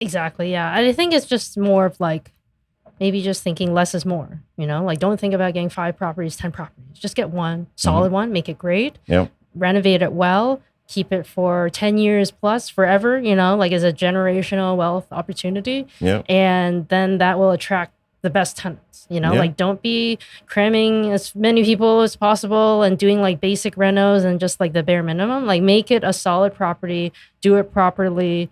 Exactly. Yeah. I think it's just more of like maybe just thinking less is more, like don't think about getting 5 properties, 10 properties. Just get one Hmm. solid one, make it great, Yeah. renovate it well, keep it for 10 years plus forever, like as a generational wealth opportunity. Yeah. And then that will attract the best tenants, Yeah. like don't be cramming as many people as possible and doing like basic renos and just like the bare minimum. Like make it a solid property, do it properly,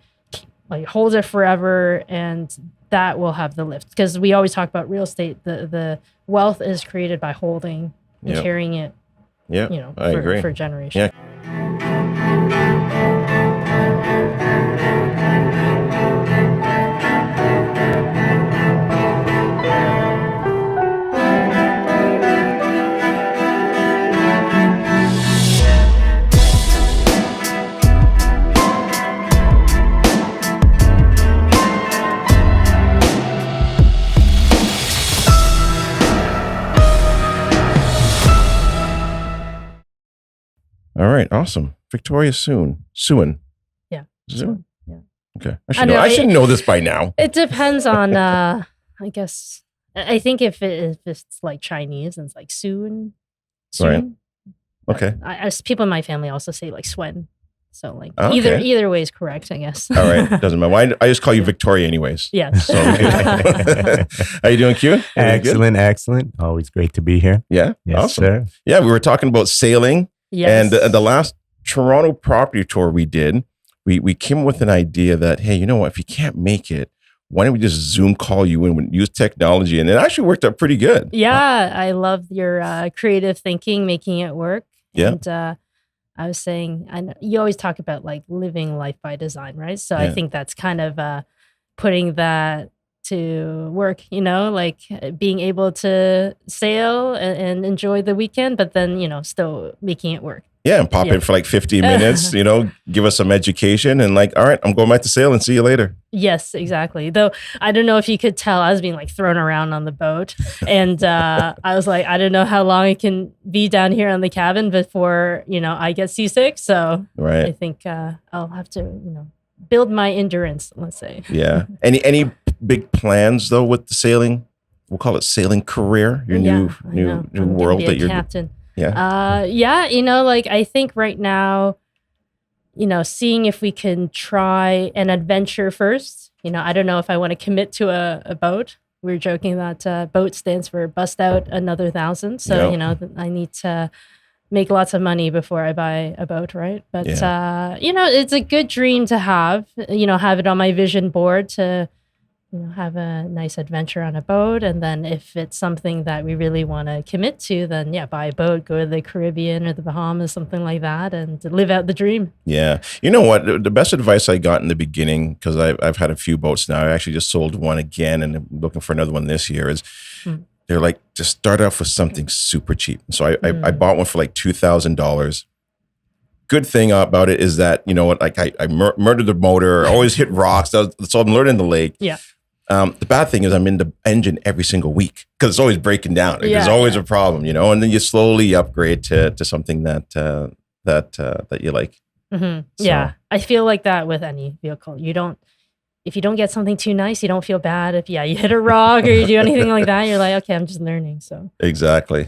like hold it forever, and that will have the lift. Because we always talk about real estate, the wealth is created by holding and Yeah. carrying it, Yeah. I agree. for generations. Yeah. All right. Awesome. Victoria Suen. Yeah. Suen. Yeah. Okay. I should know this by now. It depends on, I guess, I think if it's like Chinese and it's like soon. Right. Okay. People in my family also say like Suen. So like Okay. either way is correct, I guess. All right. Doesn't matter. I just call you Victoria anyways. Yeah. So, how you doing, Q? Excellent. Always great to be here. Yeah. Yes, Awesome. sir. Yeah. We were talking about sailing. Yes. And the last Toronto property tour we did, we came up with an idea that, hey, you know what? If you can't make it, why don't we just Zoom call you in and use technology? And it actually worked out pretty good. Yeah, I love your creative thinking, making it work. Yeah. And I was saying, I know you always talk about like living life by design, right? So Yeah. I think that's kind of putting that to work, like being able to sail and enjoy the weekend, but then, still making it work. Yeah, and pop in for like 15 minutes, give us some education and like, all right, I'm going back to sail and see you later. Yes, exactly. Though I don't know if you could tell, I was being like thrown around on the boat, and I was like, I don't know how long I can be down here on the cabin before I get seasick. So Right. I think I'll have to build my endurance. Let's say. Yeah. Any big plans though with the sailing? We'll call it sailing career. Your new I'm world be that a you're. captain. Yeah. Like I think right now, seeing if we can try an adventure first. I don't know if I want to commit to a boat. We were joking that boat stands for bust out another 1,000. So, Yep. I need to make lots of money before I buy a boat, right? But, it's a good dream to have it on my vision board to, have a nice adventure on a boat. And then if it's something that we really want to commit to, then buy a boat, go to the Caribbean or the Bahamas, something like that, and live out the dream. Yeah. You know what? The best advice I got in the beginning, because I've had a few boats now. I actually just sold one again and I'm looking for another one this year is they're like, just start off with something super cheap. So I bought one for like $2,000. Good thing about it is that, like I murdered the motor, always hit rocks. So I'm learning the lake. Yeah. The bad thing is I'm in the engine every single week because it's always breaking down. There's always a problem, and then you slowly upgrade to something that you like. Mm-hmm. So. Yeah, I feel like that with any vehicle. If you don't get something too nice, you don't feel bad. If you hit a rock or you do anything like that, you're like, okay, I'm just learning. So exactly.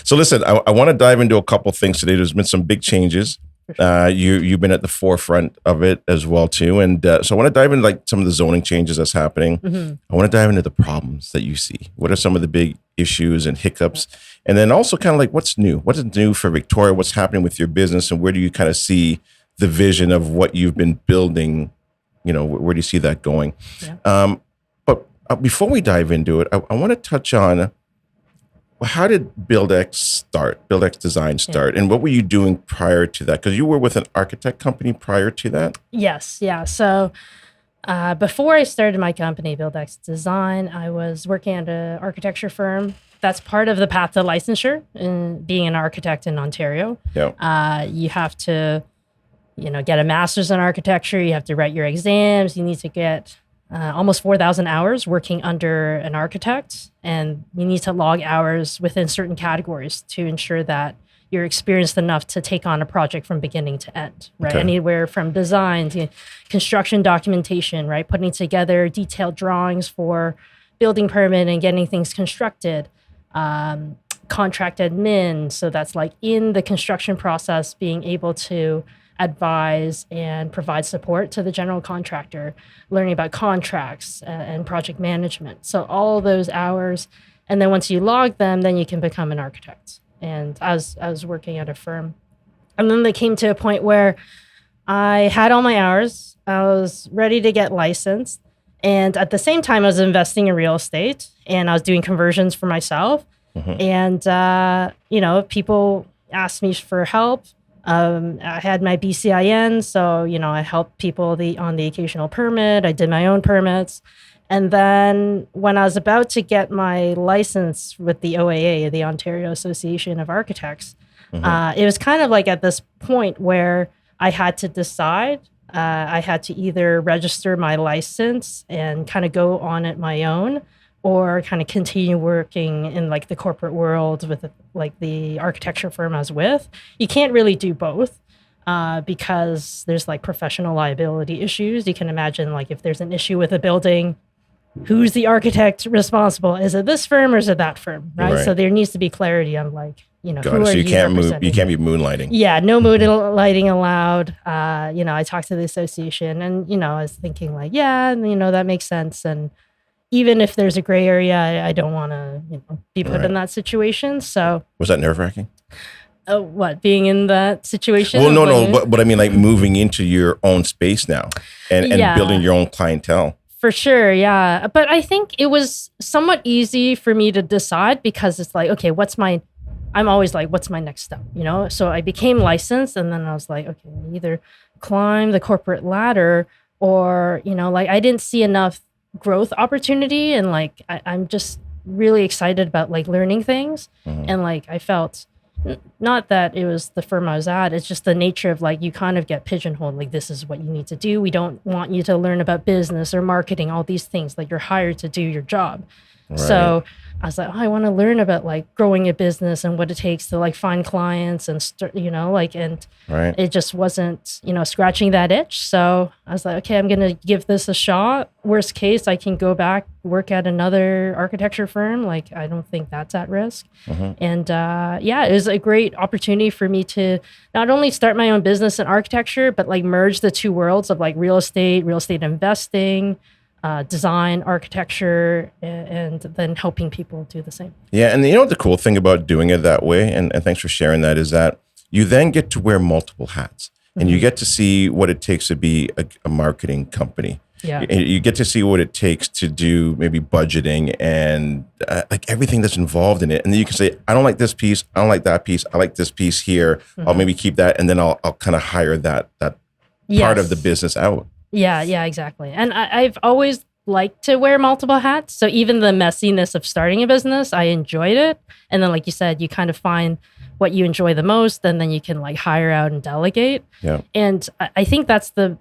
So listen, I want to dive into a couple things today. There's been some big changes. Sure. You've been at the forefront of it as well too, and so I want to dive into like some of the zoning changes that's happening. Mm-hmm. I want to dive into the problems that you see. What are some of the big issues and hiccups, and then also kind of like what's new? What is new for Victoria? What's happening with your business, and where do you kind of see the vision of what you've been building? Where do you see that going? Yeah. But before we dive into it, I want to touch on. How did BuildX Design start? And what were you doing prior to that? Because you were with an architect company prior to that? Yes. Yeah. So before I started my company, BuildX Design, I was working at an architecture firm. That's part of the path to licensure in being an architect in Ontario. Yeah. You have to, get a master's in architecture. You have to write your exams. You need to get almost 4,000 hours working under an architect, and you need to log hours within certain categories to ensure that you're experienced enough to take on a project from beginning to end, right? Okay. Anywhere from design to construction documentation, right? Putting together detailed drawings for building permit and getting things constructed. Contract admin, so that's like in the construction process, being able to advise and provide support to the general contractor, learning about contracts and project management. So all those hours, and then once you log them, then you can become an architect. And I was working at a firm, and then they came to a point where I had all my hours, I was ready to get licensed, and at the same time I was investing in real estate and I was doing conversions for myself. And people asked me for help. I had my BCIN, so I helped people on the occasional permit. I did my own permits, and then when I was about to get my license with the OAA, the Ontario Association of Architects, it was kind of like at this point where I had to decide. I had to either register my license and kind of go on it my own, or kind of continue working in like the corporate world with like the architecture firm I was with. You can't really do both because there's like professional liability issues. You can imagine like if there's an issue with a building, who's the architect responsible? Is it this firm or is it that firm? Right. So there needs to be clarity on like, who are so you can't move, you can't be moonlighting. Yeah, no moonlighting allowed. I talked to the association and, I was thinking like, yeah, that makes sense. And even if there's a gray area, I don't want to, be put in that situation. So was that nerve-wracking? What, being in that situation? Well, no, but I mean, like moving into your own space now and building your own clientele. For sure, yeah. But I think it was somewhat easy for me to decide because it's like, okay, I'm always like, what's my next step? So I became licensed, and then I was like, okay, either climb the corporate ladder or, I didn't see enough growth opportunity, and like I'm just really excited about like learning things. And like I felt not that it was the firm I was at, it's just the nature of like you kind of get pigeonholed, like this is what you need to do. We don't want you to learn about business or marketing, all these things. Like you're hired to do your job. So I was like, I want to learn about like growing a business and what it takes to like find clients and it just wasn't, scratching that itch. So I was like, okay, I'm going to give this a shot. Worst case, I can go back, work at another architecture firm. Like, I don't think that's at risk. And it was a great opportunity for me to not only start my own business in architecture, but like merge the two worlds of like real estate investing, design, architecture, and then helping people do the same. Yeah, and the cool thing about doing it that way, and thanks for sharing that, is that you then get to wear multiple hats, and you get to see what it takes to be a marketing company. Yeah, you get to see what it takes to do maybe budgeting and like everything that's involved in it, and then you can say, I don't like this piece, I don't like that piece, I like this piece here. I'll maybe keep that, and then I'll kind of hire that part of the business out. Yeah, exactly. And I've always liked to wear multiple hats. So even the messiness of starting a business, I enjoyed it. And then, like you said, you kind of find what you enjoy the most, and then you can like hire out and delegate. Yeah. And I think that's the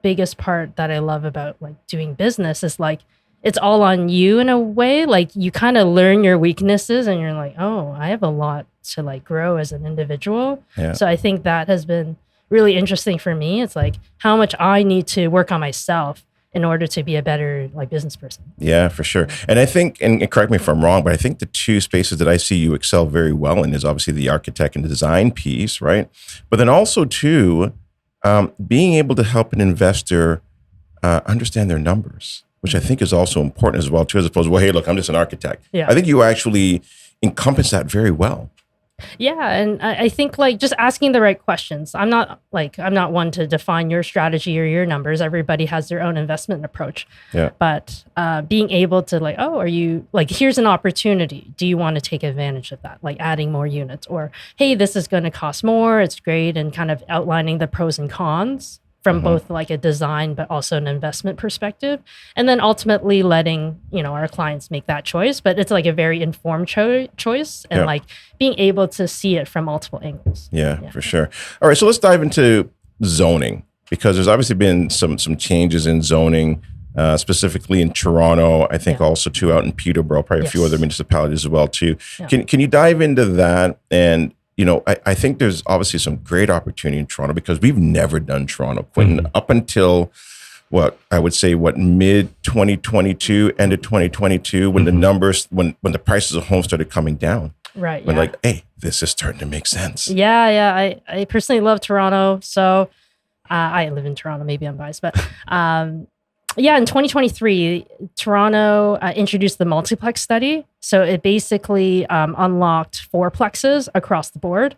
biggest part that I love about like doing business is like, it's all on you in a way. Like you kind of learn your weaknesses and you're like, oh, I have a lot to like grow as an individual. Yeah. So I think that has been really interesting for me. It's like how much I need to work on myself in order to be a better like business person. Yeah, for sure. And I think, and correct me if I'm wrong, but I think the two spaces that I see you excel very well in is obviously the architect and design piece, right? But then also too, being able to help an investor understand their numbers, which I think is also important as well too, as opposed to, well, hey, look, I'm just an architect. Yeah. I think you actually encompass that very well. Yeah, and I think like just asking the right questions. I'm not one to define your strategy or your numbers. Everybody has their own investment approach. Yeah. But being able to like, oh, are you like, here's an opportunity. Do you want to take advantage of that? Like adding more units, or hey, this is going to cost more. It's great, and kind of outlining the pros and cons from both like a design but also an investment perspective, and then ultimately letting our clients make that choice. But it's like a very informed choice, and like being able to see it from multiple angles. Yeah, for sure. All right, so let's dive into zoning, because there's obviously been some changes in zoning, specifically in Toronto. I think also too out in Peterborough, probably a few other municipalities as well too. Yeah. Can you dive into that and I think there's obviously some great opportunity in Toronto because we've never done Toronto, Quentin, up until mid 2022, end of 2022, when the numbers, when the prices of homes started coming down. Right. When like, hey, this is starting to make sense. Yeah. I personally love Toronto. So I live in Toronto. Maybe I'm biased, but in 2023, Toronto introduced the multiplex study. So it basically unlocked fourplexes across the board.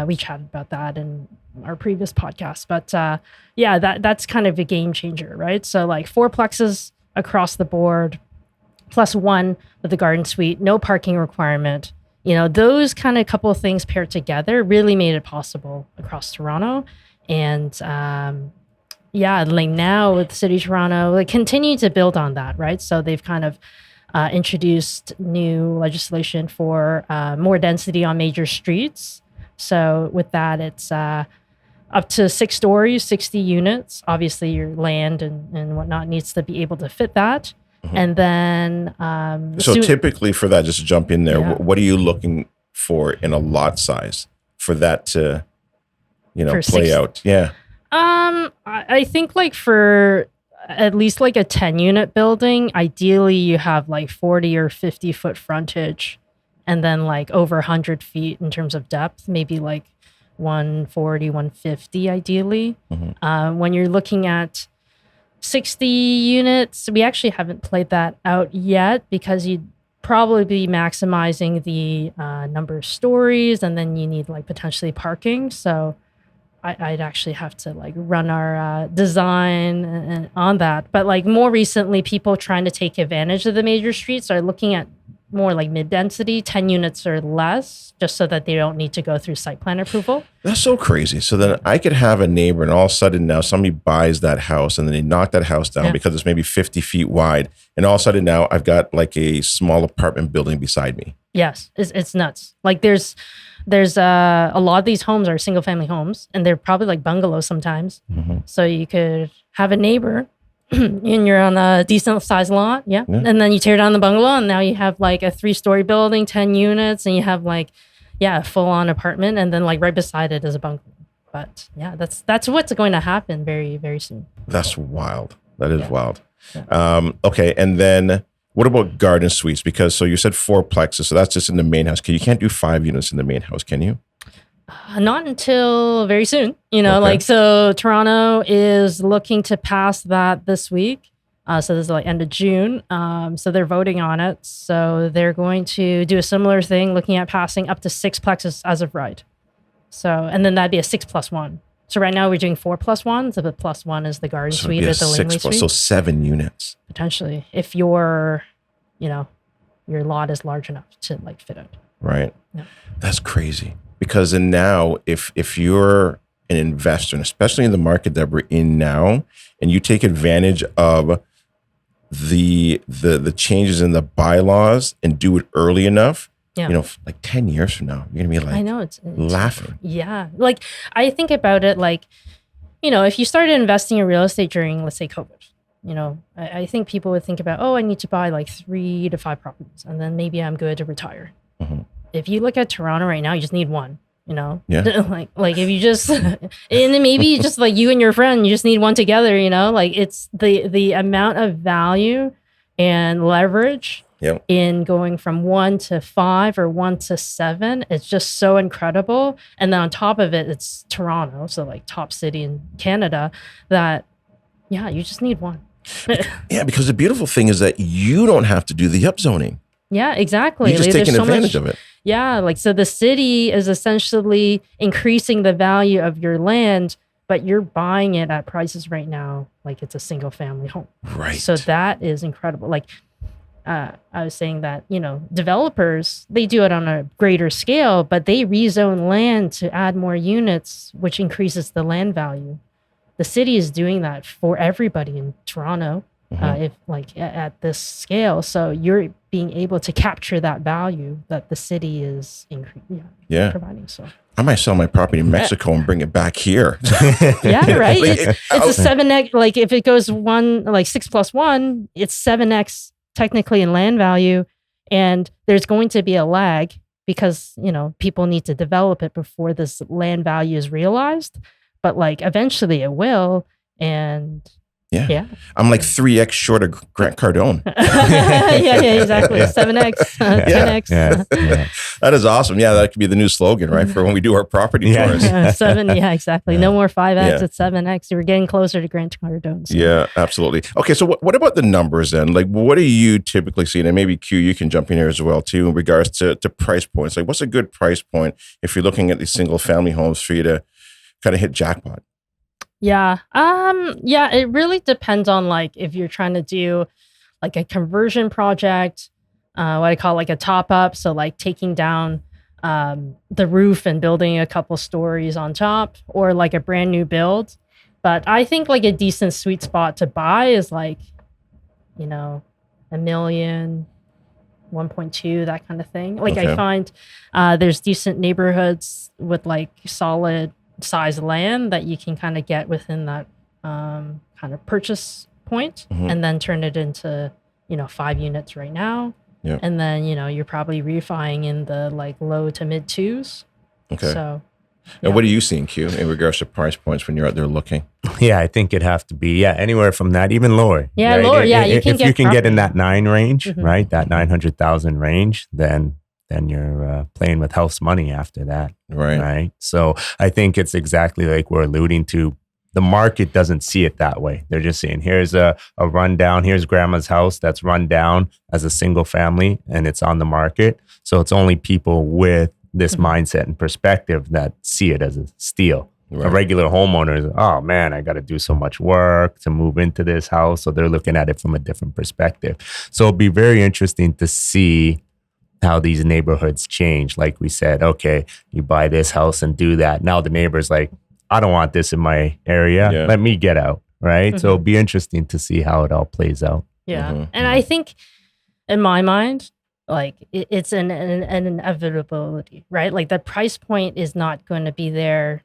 We chatted about that in our previous podcast, but that's kind of a game changer, right? So like fourplexes across the board, plus one with the garden suite, no parking requirement. Those kind of couple of things paired together really made it possible across Toronto. And like now with the city of Toronto, they continue to build on that, right? So they've kind of introduced new legislation for more density on major streets. So with that, it's up to 6 stories, 60 units. Obviously, your land and whatnot needs to be able to fit that. And then... so typically for that, just to jump in there, what are you looking for in a lot size for that to, play out? Yeah. I think like for at least like a 10 unit building, ideally you have like 40 or 50 foot frontage and then like over 100 feet in terms of depth, maybe like 140, 150 ideally. When you're looking at 60 units, we actually haven't played that out yet because you'd probably be maximizing the number of stories and then you need like potentially parking. So I'd actually have to like run our design and on that. But like more recently, people trying to take advantage of the major streets are looking at more like mid-density, 10 units or less, just so that they don't need to go through site plan approval. That's so crazy. So then I could have a neighbor and all of a sudden now somebody buys that house and then they knock that house down because it's maybe 50 feet wide. And all of a sudden now I've got like a small apartment building beside me. Yes, it's nuts. Like there's a lot of these homes are single family homes and they're probably like bungalows sometimes. So you could have a neighbor and you're on a decent sized lot. Yeah. And then you tear down the bungalow and now you have like a 3-story building, 10 units, and you have like, a full on apartment. And then like right beside it is a bungalow. But yeah, that's what's going to happen very, very soon. That's wild. That is wild. Yeah. Okay. And then what about garden suites? Because so you said fourplexes. So that's just in the main house. You can't do 5 units in the main house, can you? Not until very soon, like, so Toronto is looking to pass that this week. So this is like end of June. So they're voting on it. So they're going to do a similar thing, looking at passing up to 6 plexes as of right. So, and then that'd be a 6+1. So right now we're doing 4+1. So the +1 is the garden suite or the laneway suite. So 7 units. Potentially, if your lot is large enough to like fit it. Right. Yeah. That's crazy. Because then now, if you're an investor, and especially in the market that we're in now, and you take advantage of the changes in the bylaws and do it early enough, like 10 years from now, you're gonna be like, I know it's laughing. Yeah, like I think about it like, if you started investing in real estate during, let's say, COVID, I think people would think about, I need to buy like 3 to 5 properties, and then maybe I'm good to retire. If you look at Toronto right now, you just need one, like if you just, and then maybe just like you and your friend, you just need one together, like it's the amount of value and leverage in going from 1 to 5 or 1 to 7. It's just so incredible. And then on top of it, it's Toronto. So like top city in Canada that, you just need one. Because the beautiful thing is that you don't have to do the upzoning. Yeah, exactly. You're just taking advantage of it. Yeah, like so the city is essentially increasing the value of your land, but you're buying it at prices right now like it's a single family home. Right. So that is incredible. Like I was saying that, developers, they do it on a greater scale, but they rezone land to add more units, which increases the land value. The city is doing that for everybody in Toronto. If like at this scale, so you're being able to capture that value that the city is providing. So I might sell my property in Mexico and bring it back here. Yeah, right. It's a 7x. Like if it goes 6+1, it's 7x technically in land value, and there's going to be a lag because, people need to develop it before this land value is realized. But like eventually it will. And yeah. I'm like 3x short of Grant Cardone. yeah, exactly. 7x, 10x. Yeah. That is awesome. Yeah, that could be the new slogan, right? For when we do our property tours. 7, exactly. No more 5x, it's 7x. We're getting closer to Grant Cardone. So. Yeah, absolutely. Okay, so what about the numbers then? Like, what are you typically seeing? And maybe Q, you can jump in here as well too in regards to price points. Like, what's a good price point if you're looking at these single family homes for you to kind of hit jackpot? Yeah. It really depends on like if you're trying to do like a conversion project, what I call like a top up. So like taking down the roof and building a couple stories on top, or like a brand new build. But I think like a decent sweet spot to buy is like, $1 million, 1.2, that kind of thing. Like I find there's decent neighborhoods with like solid size land that you can kind of get within that kind of purchase point, and then turn it into 5 units right now, and then you're probably refining in the like low to mid 2s. So and what are you seeing, Q, in regards to price points when you're out there looking? I think it'd have to be anywhere from that, even lower. Lower. You can if you can get in that 9 range, right, that 900,000 range, then you're playing with house money after that. Right. So I think it's exactly like we're alluding to. The market doesn't see it that way. They're just saying, here's a rundown. Here's grandma's house that's run down as a single family and it's on the market. So it's only people with this mindset and perspective that see it as a steal. A regular homeowner is, oh man, I got to do so much work to move into this house. So they're looking at it from a different perspective. So it'll be very interesting to see how these neighborhoods change. Like we said, okay, you buy this house and do that. Now the neighbor's like, I don't want this in my area. Let me get out. Right. So it'll be interesting to see how it all plays out. Yeah. And I think in my mind, like it's an inevitability, right? Like the price point is not going to be there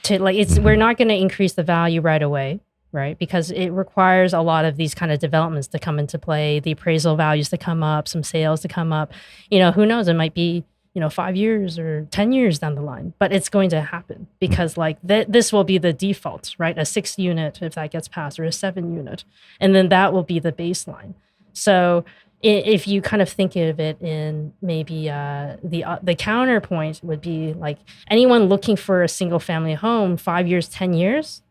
to like, we're not going to increase the value right away. Right. Because it requires a lot of these kind of developments to come into play, the appraisal values to come up, some sales to come up. Who knows? It might be, 5 years or 10 years down the line, but it's going to happen because like this will be the default, right? A 6 unit, if that gets passed, or a 7 unit. And then that will be the baseline. So if you kind of think of it in maybe the counterpoint would be like anyone looking for a single family home, 5 years, 10 years,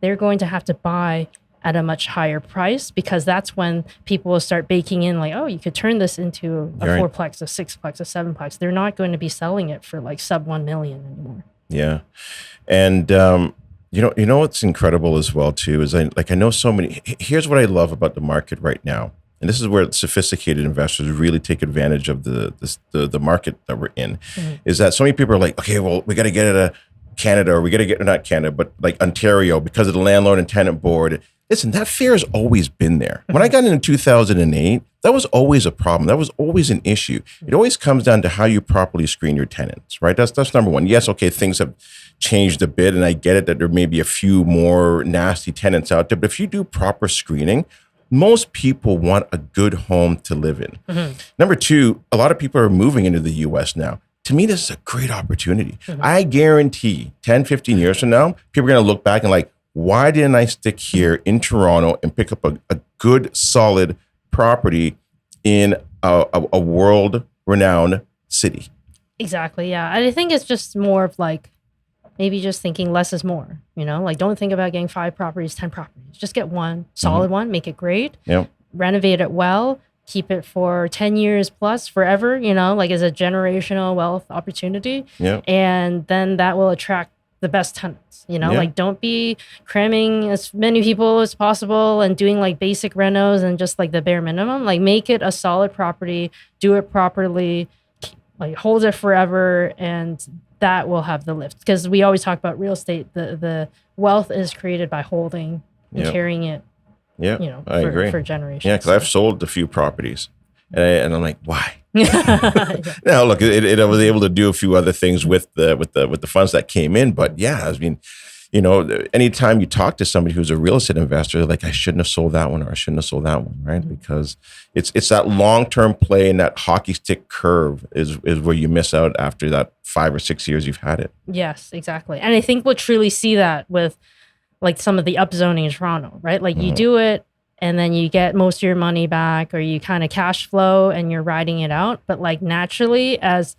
they're going to have to buy at a much higher price because that's when people will start baking in like, oh, you could turn this into a 4-plex, a 6-plex, a 7-plex. They're not going to be selling it for like sub 1 million anymore. Yeah. And, you know what's incredible as well too is I know so many, here's what I love about the market right now. And this is where sophisticated investors really take advantage of the market that we're in, is that so many people are like, okay, well, we got to get it a Canada, or we got to get, not Canada, but like Ontario because of the landlord and tenant board. Listen, that fear has always been there. When I got in 2008, that was always a problem. That was always an issue. It always comes down to how you properly screen your tenants, right? That's number one. Yes, okay, things have changed a bit, and I get it that there may be a few more nasty tenants out there, but if you do proper screening, most people want a good home to live in. Number two, a lot of people are moving into the U.S. now. To me, this is a great opportunity. I guarantee 10, 15 years from now, people are going to look back and like, why didn't I stick here in Toronto and pick up a good, solid property in a world-renowned city? Exactly, yeah. I think it's just more of like, maybe just thinking less is more, like don't think about getting 5 properties, 10 properties. Just get one solid one, make it great, renovate it well, keep it for 10 years plus forever, like as a generational wealth opportunity. And then that will attract the best tenants, like don't be cramming as many people as possible and doing like basic renos and just like the bare minimum. Like make it a solid property, do it properly, like hold it forever, and that will have the lift. Because we always talk about real estate, the wealth is created by holding and carrying it. I agree. For generations. Yeah, because I've sold a few properties, and I'm like, why? Now, look, I was able to do a few other things with the funds that came in, but yeah, I mean, anytime you talk to somebody who's a real estate investor, like, I shouldn't have sold that one, or I shouldn't have sold that one, right? Because it's that long-term play, and that hockey stick curve is where you miss out after that 5 or 6 years you've had it. Yes, exactly. And I think we'll truly see that with like some of the upzoning in Toronto, right? Like you do it and then you get most of your money back, or you kind of cash flow and you're riding it out. But like naturally, as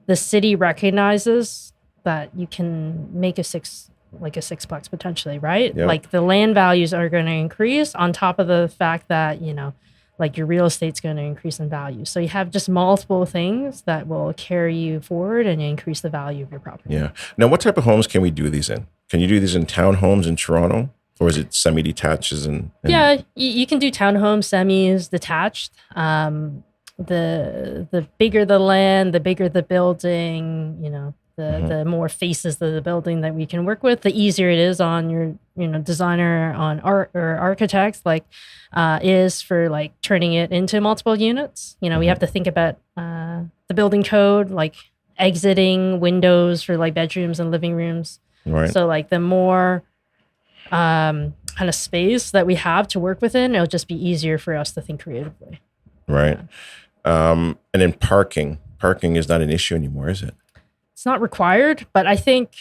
the city recognizes that you can make a sixplex potentially, right? Yep. Like the land values are going to increase on top of the fact that, like your real estate's going to increase in value. So you have just multiple things that will carry you forward and increase the value of your property. Yeah. Now, what type of homes can we do these in? Can you do these in townhomes in Toronto? Or is it semi-detaches? Yeah, you can do townhomes, semis, detached. The bigger the land, the bigger the building, the more faces of the building that we can work with, the easier it is on your, designer, on art or architects, is for like turning it into multiple units. We have to think about the building code, like exiting windows for like bedrooms and living rooms. Right. So like the more kind of space that we have to work within, it'll just be easier for us to think creatively. Right. And then parking is not an issue anymore, is it? It's not required, but I think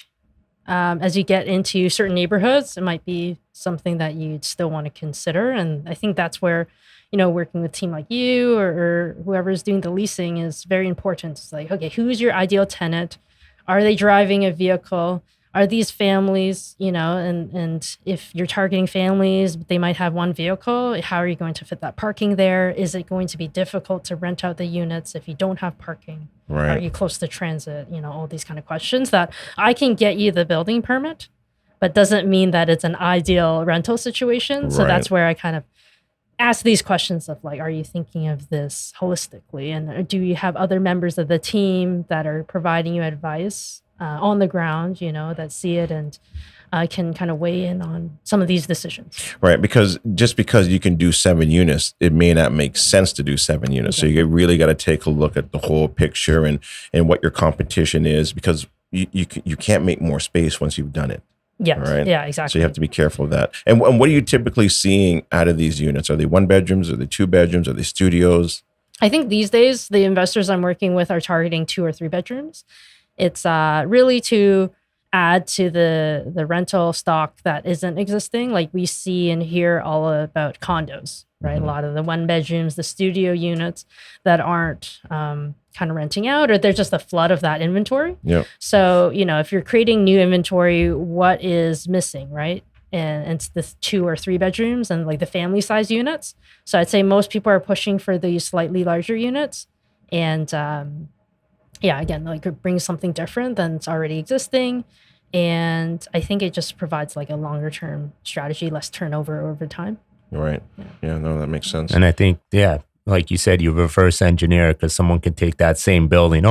as you get into certain neighborhoods, it might be something that you'd still want to consider. And I think that's where, working with a team like you or whoever's doing the leasing is very important. It's like, okay, who's your ideal tenant? Are they driving a vehicle? Are these families, and if you're targeting families, they might have one vehicle. How are you going to fit that parking there? Is it going to be difficult to rent out the units if you don't have parking? Right. Are you close to transit? All these kind of questions that I can get you the building permit, but doesn't mean that it's an ideal rental situation. So that's where I kind of ask these questions of like, are you thinking of this holistically? And do you have other members of the team that are providing you advice on the ground, that see it and can kind of weigh in on some of these decisions. Right. Because just because you can do 7 units, it may not make sense to do 7 units. Okay. So you really got to take a look at the whole picture and what your competition is, because you can't make more space once you've done it. Yes. Right? Yeah, exactly. So you have to be careful of that. And what are you typically seeing out of these units? Are they 1 bedrooms? Are they 2 bedrooms? Are they studios? I think these days, the investors I'm working with are targeting 2 or 3 bedrooms. It's really to add to the rental stock that isn't existing. Like we see and hear all about condos, right? Mm-hmm. A lot of the 1 bedrooms, the studio units that aren't kind of renting out, or there's just a flood of that inventory. Yep. So, if you're creating new inventory, what is missing, right? And it's the 2 or 3 bedrooms and like the family size units. So I'd say most people are pushing for these slightly larger units. And again, like it brings something different than it's already existing. And I think it just provides like a longer term strategy, less turnover over time. Right. Yeah, no, that makes sense. And I think, like you said, you reverse engineer because someone can take that same building,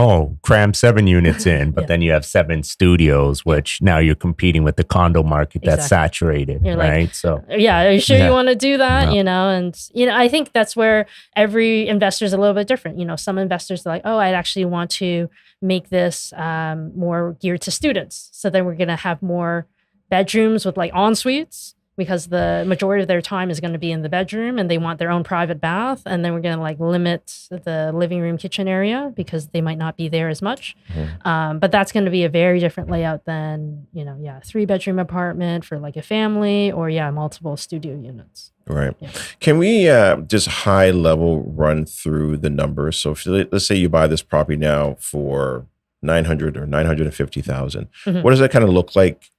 cram 7 units in, but then you have 7 studios, which now you're competing with the condo market that's saturated, you're right? Like, so are you sure you want to do that? No. And I think that's where every investor is a little bit different. Some investors are like, I'd actually want to make this more geared to students. So then we're going to have more bedrooms with like en suites, because the majority of their time is going to be in the bedroom and they want their own private bath. And then we're going to like limit the living room kitchen area because they might not be there as much. Mm-hmm. But that's going to be a very different layout than, 3-bedroom apartment for like a family or multiple studio units. Right. Yeah. Can we just high level run through the numbers? So let's say you buy this property now for $900,000 or $950,000. Mm-hmm. What does that kind of look like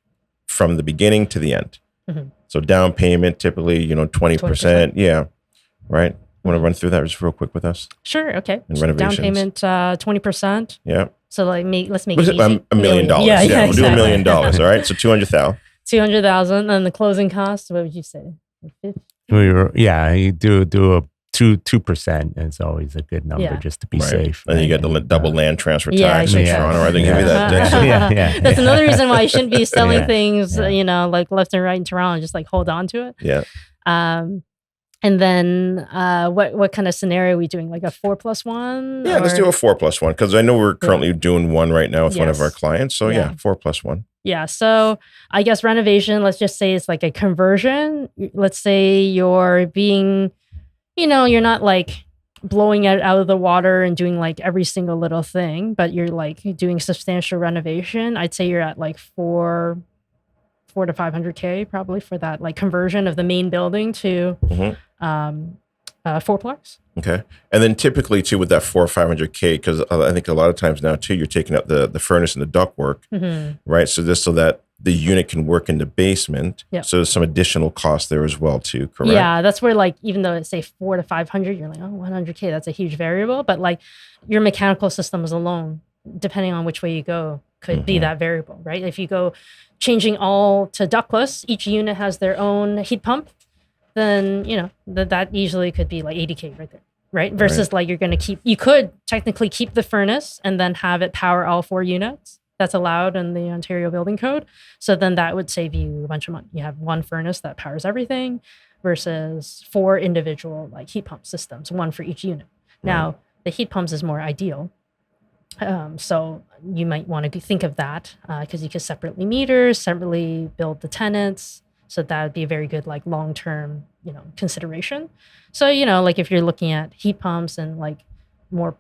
from the beginning to the end? Mm-hmm. So down payment, typically, 20%. Yeah. Right. Want to run through that just real quick with us? Sure. Okay. And renovations. Down payment, 20%. Yeah. So like let's make it easy. $1 million. Yeah, we'll do $1 million. All right. So 200,000. 200,000. And the closing cost, what would you say? You do a 2%. It's always a good number just to be safe. And you get the double land transfer tax in Toronto. I think give you that. That's another reason why you shouldn't be selling things, like left and right in Toronto. Just like hold on to it. Yeah. And then what kind of scenario are we doing? Like a 4+1? Yeah, let's do a 4+1 because I know we're currently doing one right now with one of our clients. So 4+1. Yeah. So I guess renovation, let's just say it's like a conversion. Let's say you're being, you're not like blowing it out of the water and doing like every single little thing, but you're like doing substantial renovation. I'd say you're at like four to 500K probably for that like conversion of the main building to fourplex. Okay. And then typically too with that 400 or 500K, because I think a lot of times now too, you're taking out the furnace and the ductwork, right? So that the unit can work in the basement. Yep. So there's some additional cost there as well too, correct? Yeah, that's where like, even though it's say 400 to 500, you're like, oh, 100K, that's a huge variable. But like your mechanical systems alone, depending on which way you go, could be that variable, right? If you go changing all to ductless, each unit has their own heat pump, then, that usually could be like 80K right there, right? Versus like you could technically keep the furnace and then have it power all 4 units. That's allowed in the Ontario Building Code. So then that would save you a bunch of money. You have one furnace that powers everything versus 4 individual like heat pump systems, one for each unit. Now, the heat pumps is more ideal. So you might want to think of that because you could separately meter, separately build the tenants. So that would be a very good like long-term, consideration. So, like if you're looking at heat pumps and like more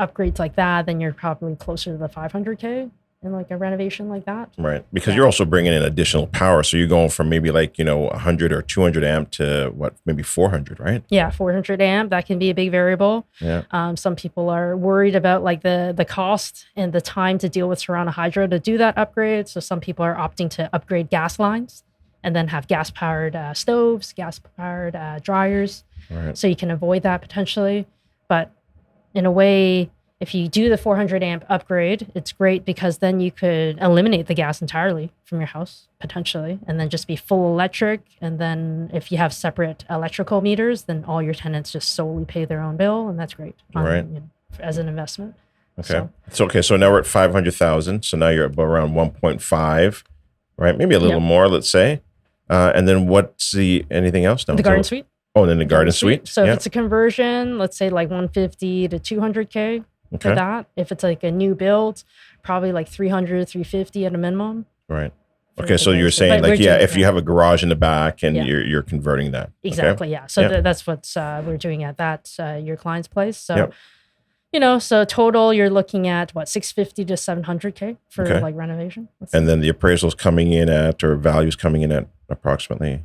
upgrades like that, then you're probably closer to the 500K in like a renovation like that. Right. Because you're also bringing in additional power. So you're going from maybe like, 100 or 200 amp to maybe 400, right? Yeah. 400 amp. That can be a big variable. Yeah. Some people are worried about like the cost and the time to deal with Toronto Hydro to do that upgrade. So some people are opting to upgrade gas lines and then have gas powered stoves, gas powered dryers. Right. So you can avoid that potentially. But in a way, if you do the 400 amp upgrade, it's great because then you could eliminate the gas entirely from your house, potentially, and then just be full electric. And then if you have separate electrical meters, then all your tenants just solely pay their own bill. And that's great as an investment. Okay. So now we're at 500,000. So now you're at around 1.5, right? Maybe a little more, let's say. And then what's anything else now? The garden suite. Oh, and then the garden suite. So if it's a conversion, let's say like 150 to 200K for that. If it's like a new build, probably like 300, 350 at a minimum. Right. Okay. So you're saying like, if you have a garage in the back and you're converting that. Exactly. Okay? Yeah. So that's what we're doing at that, your client's place. So, so total you're looking at 650 to 700K for like renovation. And then the appraisal's coming in at, or values coming in at approximately?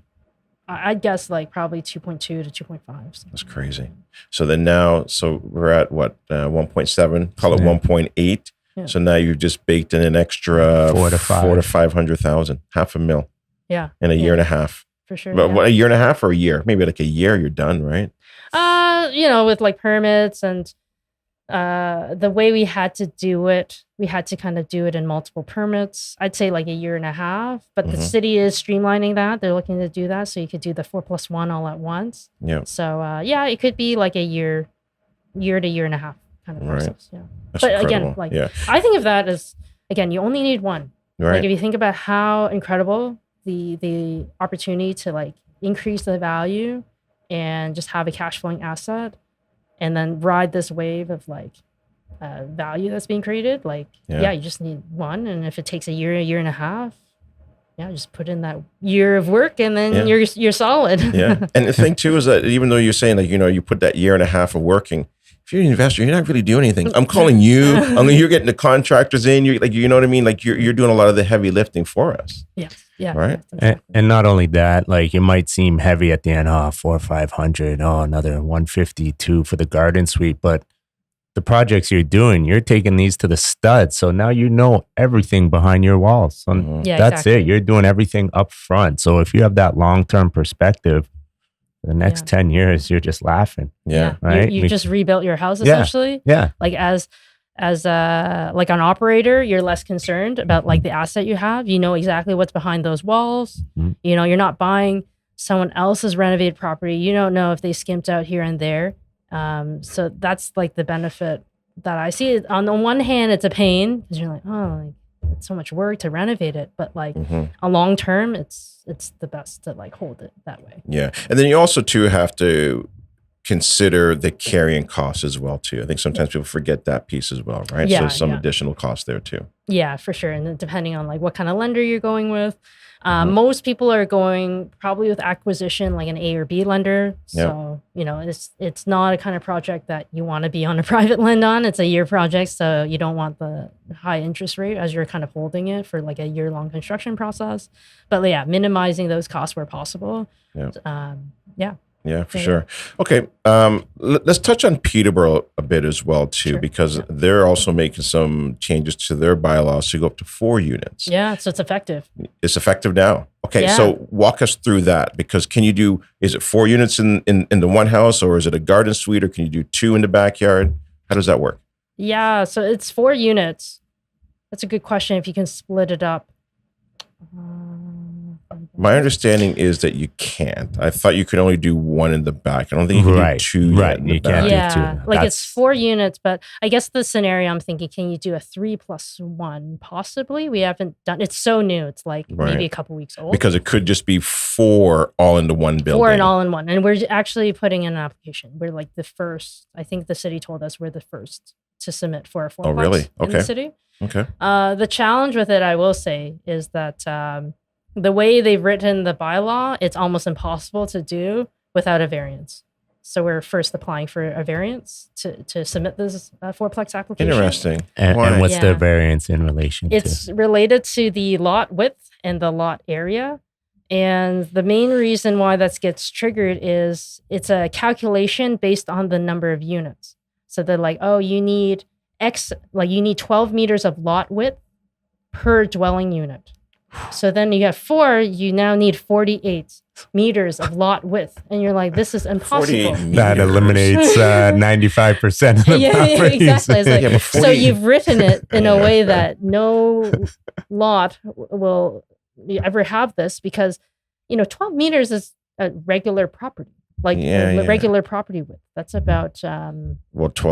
I'd guess like probably 2.2 to 2.5. That's crazy. So then so we're at 1.7, call it 1.8. Yeah. So now you've just baked in an extra 4 to 500,000, $500,000. Yeah. In a year and a half. For sure. But what, a year and a half or a year? Maybe like a year, you're done, right? With like permits and the way we had to do it, we had to kind of do it in multiple permits. I'd say like a year and a half, but the city is streamlining that. They're looking to do that. So you could do the 4+1 all at once. Yeah. So it could be like a year to year and a half kind of process. Yeah. That's but incredible. Again, I think of that as, you only need one. Right. Like if you think about how incredible the opportunity to like increase the value and just have a cash flowing asset, and then ride this wave of like value that's being created. Like, you just need one. And if it takes a year and a half, just put in that year of work and then you're solid. Yeah. And the thing too is that even though you're saying like, you put that year and a half of working, if you're an investor, you're not really doing anything. I'm calling you. You're getting the contractors in. You're like, you know what I mean? Like you're doing a lot of the heavy lifting for us. Yes. Yeah. Right. Exactly. And not only that, like it might seem heavy at the end, 400 or 500, another 152 for the garden suite. But the projects you're doing, you're taking these to the studs. So now you know everything behind your walls. So that's it. You're doing everything up front. So if you have that long-term perspective, the next 10 years, you're just laughing. Yeah. Right. You just rebuilt your house essentially. Yeah. Like as like an operator, you're less concerned about like the asset you have. You know exactly what's behind those walls. You're not buying someone else's renovated property. You don't know if they skimped out here and there. So that's like the benefit that I see. On the one hand, it's a pain because you're like, it's so much work to renovate it. But like a long term, it's the best to like hold it that way. Yeah. And then you also too have to consider the carrying costs as well too. I think sometimes people forget that piece as well, right? So some additional costs there too. Yeah, for sure. And then depending on like what kind of lender you're going with, most people are going probably with acquisition, like an A or B lender. So, it's not a kind of project that you want to be on a private lend on. It's a year project. So you don't want the high interest rate as you're kind of holding it for like a year-long construction process. But yeah, minimizing those costs where possible. Yeah, for sure. Okay, let's touch on Peterborough a bit as well too, because they're also making some changes to their bylaws to go up to 4 units. Yeah, so it's effective. It's effective now. Okay, so walk us through that, because is it 4 units in the one house, or is it a garden suite, or can you do 2 in the backyard? How does that work? Yeah, so it's 4 units. That's a good question if you can split it up. My understanding is that you can't. I thought you could only do 1 in the back. I don't think you can do 2 Right, in the you back. can't do 2. Like it's 4 units, but I guess the scenario I'm thinking, can you do a 3+1? Possibly. We haven't done. It's so new. It's like maybe a couple weeks old. Because it could just be 4 all into one building. 4 and all in one, and we're actually putting in an application. We're like the first. I think the city told us we're the first to submit for a 4+. Oh, really? Okay. In the city. Okay. The challenge with it, I will say, is that the way they've written the bylaw, it's almost impossible to do without a variance. So we're first applying for a variance to submit this 4-plex application. Interesting. And what's the variance in relation to? It's related to the lot width and the lot area. And the main reason why that gets triggered is it's a calculation based on the number of units. So they're like, oh, you need X, like you need 12 meters of lot width per dwelling unit. So then you have 4, you now need 48 meters of lot width. And you're like, this is impossible. That eliminates 95% of the properties. Exactly. It's like, so you've written it in a way that no lot will ever have this, because, 12 meters is a regular property. Like regular property width. That's about 12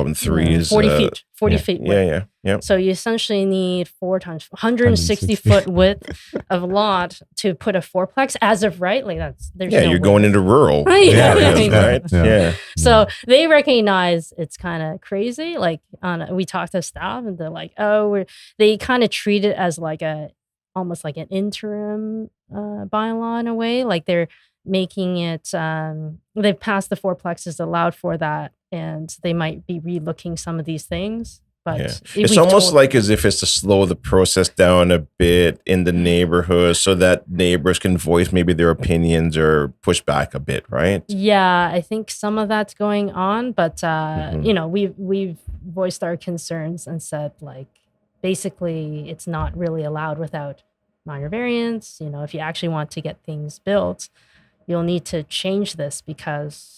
and 3 is 40 feet. 40 feet width. Yeah. So you essentially need 4 times 160 foot width of lot to put a 4-plex as of right. Like there's no you're way. going into rural. Right. Yeah. So they recognize it's kind of crazy. Like we talked to staff and they're like, they kind of treat it as like almost like an interim bylaw in a way. Like they're making it, they've passed the 4-plexes allowed for that, and they might be relooking some of these things. But it's almost like as if it's to slow the process down a bit in the neighborhood, so that neighbors can voice maybe their opinions or push back a bit, right? Yeah, I think some of that's going on, but we've voiced our concerns and said, like, basically it's not really allowed without minor variance. If you actually want to get things built, you'll need to change this, because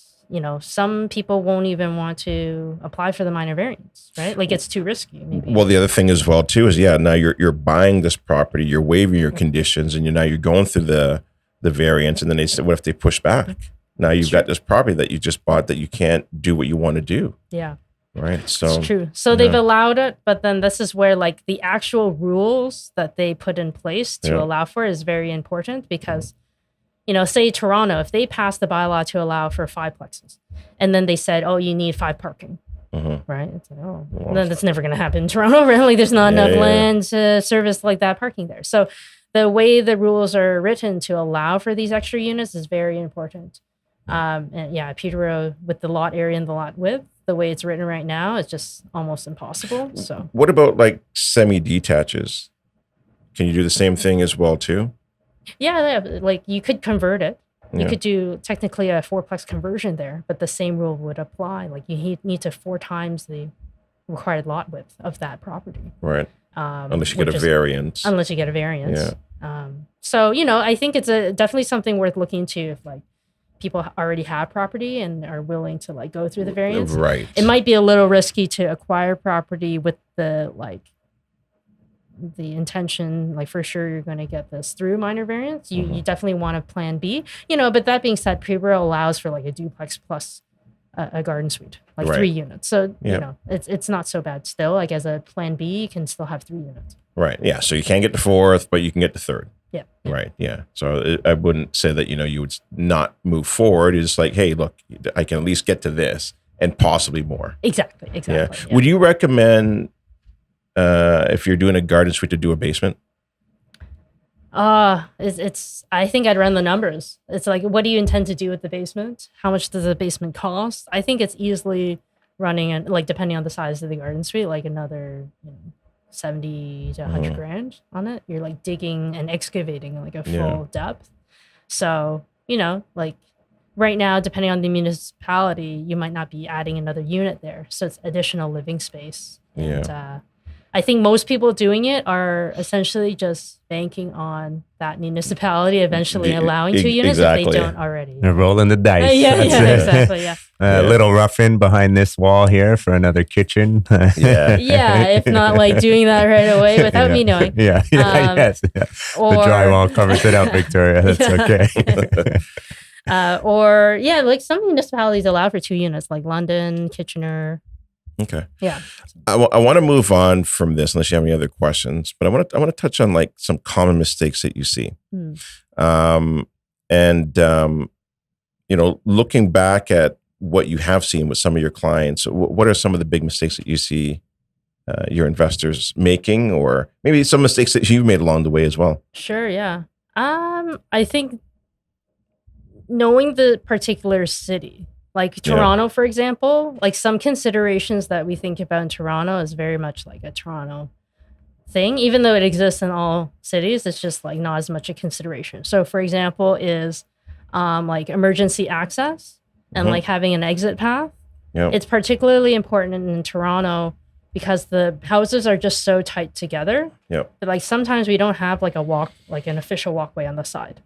some people won't even want to apply for the minor variance, right? Like it's too risky, maybe. Well, the other thing as well too is now you're buying this property, you're waiving your conditions, and you're going through the variance, and then they said, what if they push back? Now you've got this property that you just bought that you can't do what you want to do. Yeah. Right. So it's true. So they've allowed it, but then this is where like the actual rules that they put in place to allow for is very important, because say Toronto, if they passed the bylaw to allow for 5-plexes, and then they said, oh, you need 5 parking, right? It's like, then that's never going to happen in Toronto, right? Like there's not enough land to service like that parking there. So the way the rules are written to allow for these extra units is very important. And Peterborough, with the lot area and the lot width, the way it's written right now, it's just almost impossible. So what about like semi-detaches? Can you do the same thing as well too? Yeah, like you could convert it. You could do technically a 4-plex conversion there, but the same rule would apply. Like you need to 4 times the required lot width of that property. Right. Unless you get a variance. Unless you get a variance. Yeah. So, I think it's definitely something worth looking to if like people already have property and are willing to like go through the variance. Right. It might be a little risky to acquire property with the intention, like for sure you're going to get this through minor variance. You definitely want a plan B, but that being said, Peterborough allows for like a duplex plus a garden suite, like 3 units. So, it's not so bad still. Like as a plan B, you can still have 3 units. Right. Yeah. So you can't get the 4th, but you can get the 3rd. Yeah. Right. Yeah. So I wouldn't say that, you would not move forward. It's like, hey, look, I can at least get to this and possibly more. Exactly. Yeah. Would you recommend, if you're doing a garden suite, to do a basement? I think I'd run the numbers. It's like, what do you intend to do with the basement? How much does the basement cost? I think it's easily running, like depending on the size of the garden suite, like another 70 to 100 grand on it. You're like digging and excavating like a full depth. So, like right now, depending on the municipality, you might not be adding another unit there. So it's additional living space. And I think most people doing it are essentially just banking on that municipality eventually allowing 2 units if they don't already. They're rolling the dice. Exactly. Yeah. A little rough in behind this wall here for another kitchen. If not like doing that right away without me knowing. Yes. Or, the drywall covers it up, Victoria. That's okay. Like some municipalities allow for 2 units, like London, Kitchener. Okay. Yeah. I want to move on from this unless you have any other questions, but I want to touch on like some common mistakes that you see. Looking back at what you have seen with some of your clients, what are some of the big mistakes that you see your investors making, or maybe some mistakes that you've made along the way as well? Sure. Yeah. I think knowing the particular city. Like Toronto, for example, like some considerations that we think about in Toronto is very much like a Toronto thing, even though it exists in all cities, it's just like not as much a consideration. So for example, is like emergency access and like having an exit path. It's particularly important in Toronto because the houses are just so tight together. But like sometimes we don't have like an official walkway on the side.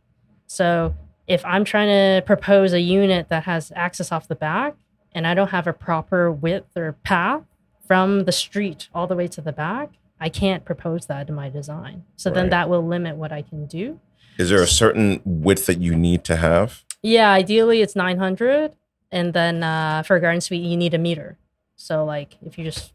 So if I'm trying to propose a unit that has access off the back and I don't have a proper width or path from the street all the way to the back, I can't propose that in my design. So then that will limit what I can do. Is there a certain width that you need to have? Yeah, ideally it's 900. And then for a garden suite, you need a meter. So like if you just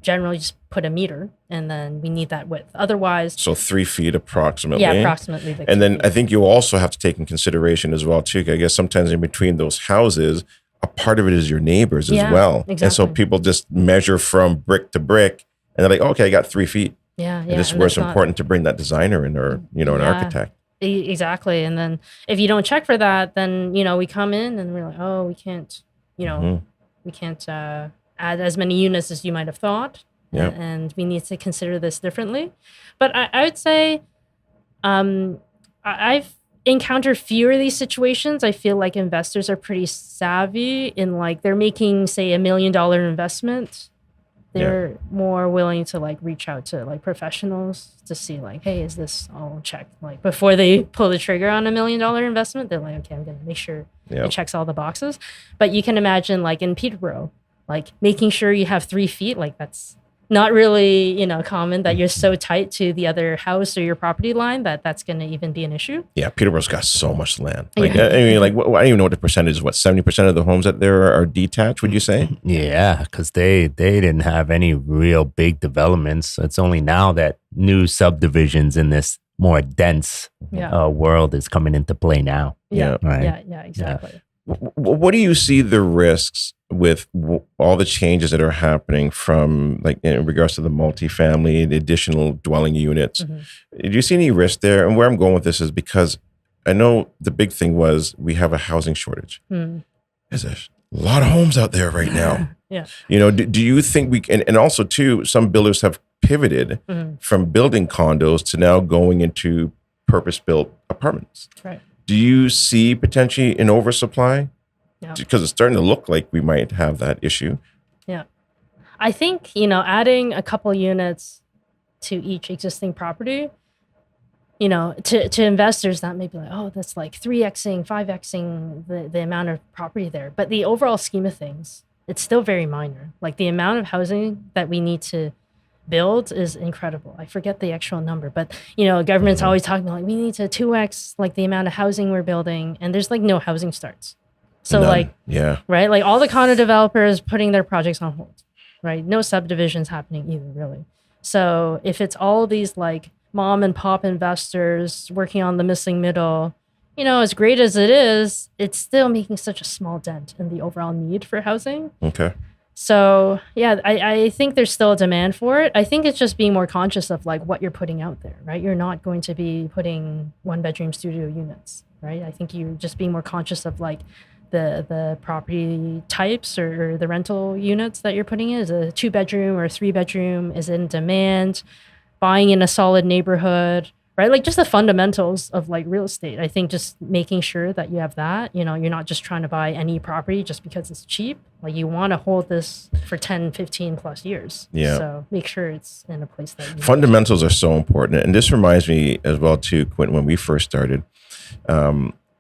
generally just put a meter and then we need that width. Otherwise. So 3 feet approximately. Yeah, approximately. And then I think you also have to take in consideration as well too. I guess sometimes in between those houses, a part of it is your neighbors as well. Exactly. And so people just measure from brick to brick and they're like, okay, I got 3 feet. And this is where it's important to bring that designer in or, an architect. Exactly. And then if you don't check for that, then, we come in and we're like, oh, we can't, we can't add as many units as you might have thought. And we need to consider this differently. But I would say I've encountered fewer of these situations. I feel like investors are pretty savvy in like they're making, say, $1 million investment. They're more willing to like reach out to like professionals to see like, hey, is this all checked? Like before they pull the trigger on $1 million investment, they're like, okay, I'm going to make sure it checks all the boxes. But you can imagine like in Peterborough, like making sure you have 3 feet, like that's not really, common that you're so tight to the other house or your property line that's going to even be an issue. Yeah, Peterborough's got so much land. Like, I mean, like, I don't even know what the percentage is. What, 70% of the homes out there are detached, would you say? Yeah, because they didn't have any real big developments. It's only now that new subdivisions in this more dense world is coming into play now. Yeah, right. Yeah, exactly. Yeah. What do you see the risks with all the changes that are happening from like in regards to the multifamily, the additional dwelling units? Do you see any risk there? And where I'm going with this is because I know the big thing was we have a housing shortage. There's a lot of homes out there right now. Do you think we can, and also too, some builders have pivoted from building condos to now going into purpose-built apartments. Right. Do you see potentially an oversupply? Yeah. Because it's starting to look like we might have that issue. Yeah. I think, adding a couple units to each existing property, to investors, that may be like, oh, that's like 3xing, 5xing the amount of property there. But the overall scheme of things, it's still very minor. Like the amount of housing that we need to build is incredible. I forget the actual number, but government's always talking about like we need to 2x like the amount of housing we're building, and there's like no housing starts. So None. Right? Like all the condo developers putting their projects on hold, right? No subdivisions happening either, really. So if it's all these like mom and pop investors working on the missing middle, as great as it is, it's still making such a small dent in the overall need for housing. Okay. So yeah, I think there's still a demand for it. I think it's just being more conscious of like what you're putting out there, right? You're not going to be putting 1-bedroom studio units, right? I think you're just being more conscious of like the property types or the rental units that you're putting in. Is it a 2-bedroom or a 3-bedroom? Is it in demand? Buying in a solid neighborhood, right? Like just the fundamentals of like real estate. I think just making sure that you have that, you're not just trying to buy any property just because it's cheap. Like you want to hold this for 10, 15 plus years. Yeah. So make sure it's in a place that fundamentals are so important. And this reminds me as well too, Quentin, when we first started,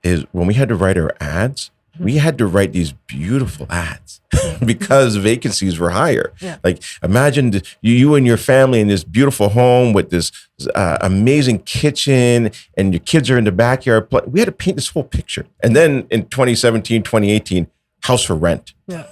is when we had to write our ads, we had to write these beautiful ads because vacancies were higher. Yeah. Like imagine you and your family in this beautiful home with this amazing kitchen and your kids are in the backyard. We had to paint this whole picture. And then in 2017, 2018, house for rent. Yeah.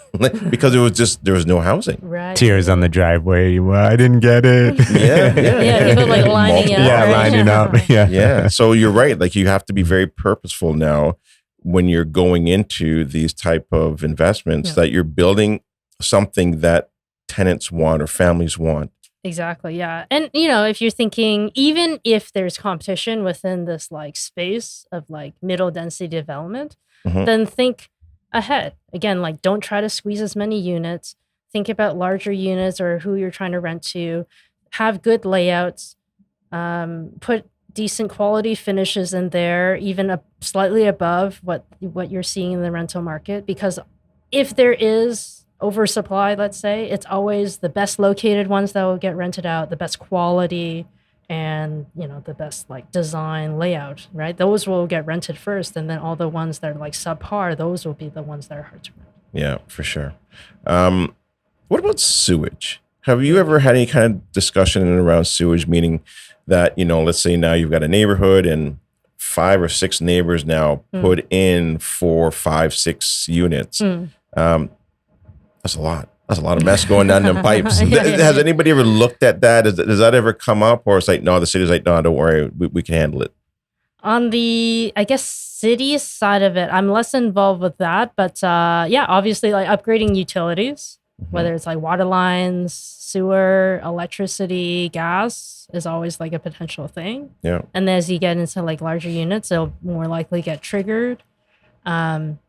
Because there was no housing. Right. Tears on the driveway. Well, I didn't get it. Yeah, people like lining up. Yeah, right? lining up. Yeah. So you're right. Like you have to be very purposeful now when you're going into these type of investments that you're building something that tenants want or families want. Exactly. Yeah. And, if you're thinking, even if there's competition within this like space of like middle density development, then think ahead. Again, like don't try to squeeze as many units. Think about larger units or who you're trying to rent to. Have good layouts. Put decent quality finishes in there, even slightly above what you're seeing in the rental market. Because if there is oversupply, let's say, it's always the best located ones that will get rented out, the best quality, and the best like design layout, right? Those will get rented first, and then all the ones that are like subpar, those will be the ones that are hard to rent. Yeah, for sure. What about sewage? Have you ever had any kind of discussion in and around sewage, meaning that, let's say now you've got a neighborhood and 5 or 6 neighbors now put in 4, 5, 6 units. That's a lot. That's a lot of mess going down them pipes. Has anybody ever looked at that? Does that ever come up? Or it's like, no, the city's like, no, don't worry. We can handle it. On the, I guess, city side of it, I'm less involved with that. But obviously like upgrading utilities, whether it's like water lines, sewer, electricity, gas is always like a potential thing. Yeah. And then as you get into like larger units, they'll more likely get triggered. And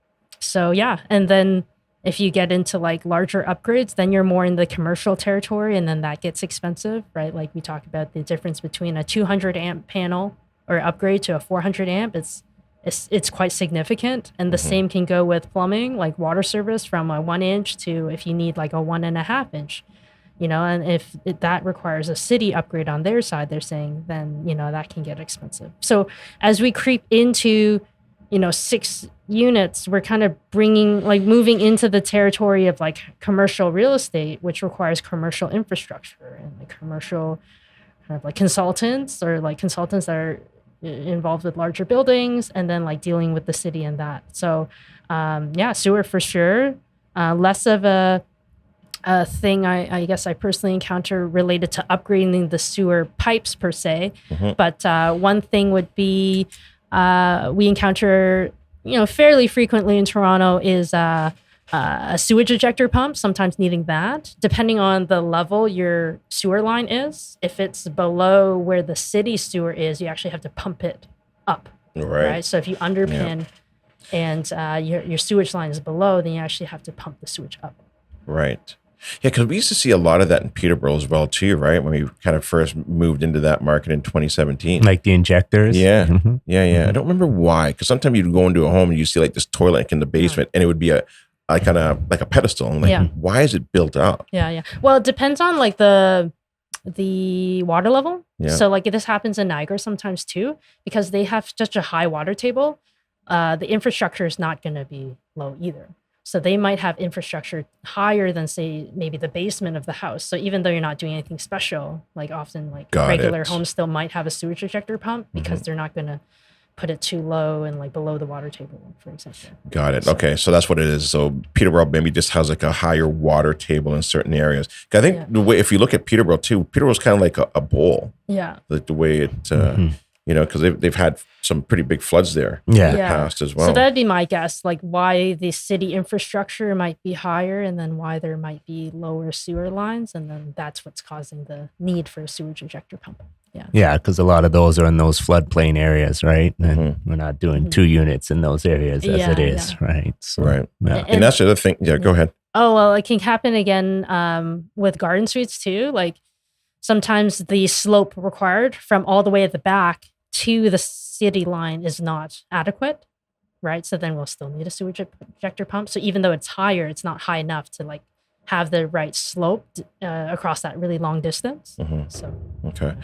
then if you get into like larger upgrades, then you're more in the commercial territory, and then that gets expensive, right? Like we talk about the difference between a 200 amp panel or upgrade to a 400 amp. It's quite significant. And the same can go with plumbing, like water service from a 1 inch to if you need like a 1.5 inch, and if that requires a city upgrade on their side, they're saying then, that can get expensive. So as we creep into, 6 units, we're kind of moving into the territory of like commercial real estate, which requires commercial infrastructure and like commercial kind of like consultants or like consultants that are involved with larger buildings, and then like dealing with the city and that. So sewer for sure. Less of a thing I guess I personally encounter related to upgrading the sewer pipes per se. But one thing would be we encounter fairly frequently in Toronto is a sewage ejector pump, sometimes needing that, depending on the level your sewer line is. If it's below where the city sewer is, you actually have to pump it up. Right? So if you underpin and your sewage line is below, then you actually have to pump the sewage up. Right. Yeah, because we used to see a lot of that in Peterborough as well too, right? When we kind of first moved into that market in 2017. Like the injectors? Yeah. Yeah. I don't remember why, because sometimes you'd go into a home and you see like this toilet in the basement and it would be a kind of like a pedestal. I'm like, why is it built up? Yeah. Well, it depends on like the water level. Yeah. So like this happens in Niagara sometimes too, because they have such a high water table. The infrastructure is not going to be low either. So they might have infrastructure higher than, say, maybe the basement of the house. So even though you're not doing anything special, like often like regular homes still might have a sewage ejector pump because they're not going to put it too low and like below the water table, for example. Got it. Okay, so that's what it is. So Peterborough maybe just has like a higher water table in certain areas. I think the way, if you look at Peterborough too, Peterborough's kind of like a bowl. Yeah. Like the way it, because they've had some pretty big floods there in the past as well. So that'd be my guess, like why the city infrastructure might be higher and then why there might be lower sewer lines. And then that's what's causing the need for a sewage ejector pump. Yeah. Yeah, because a lot of those are in those floodplain areas, right? And we're not doing 2 units in those areas as it is, right? So, right. Yeah. And that's the other thing. Yeah, go ahead. Oh, well, it can happen again with garden suites too. Like sometimes the slope required from all the way at the back to the city line is not adequate, right? So then we'll still need a sewage ejector pump. So even though it's higher, it's not high enough to like have the right slope across that really long distance. So okay,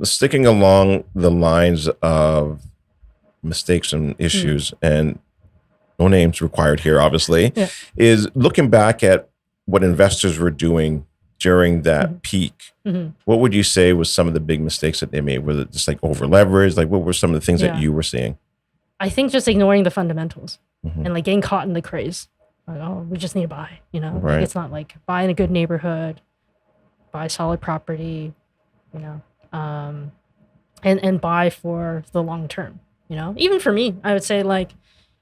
sticking along the lines of mistakes and issues, and no names required here, obviously, is looking back at what investors were doing during that peak. What would you say was some of the big mistakes that they made? Was it just like over leverage? Like what were some of the things that you were seeing? I think just ignoring the fundamentals and like getting caught in the craze. Like, oh, we just need to buy, Right. Like, it's not like buy in a good neighborhood, buy solid property, and buy for the long term, Even for me, I would say like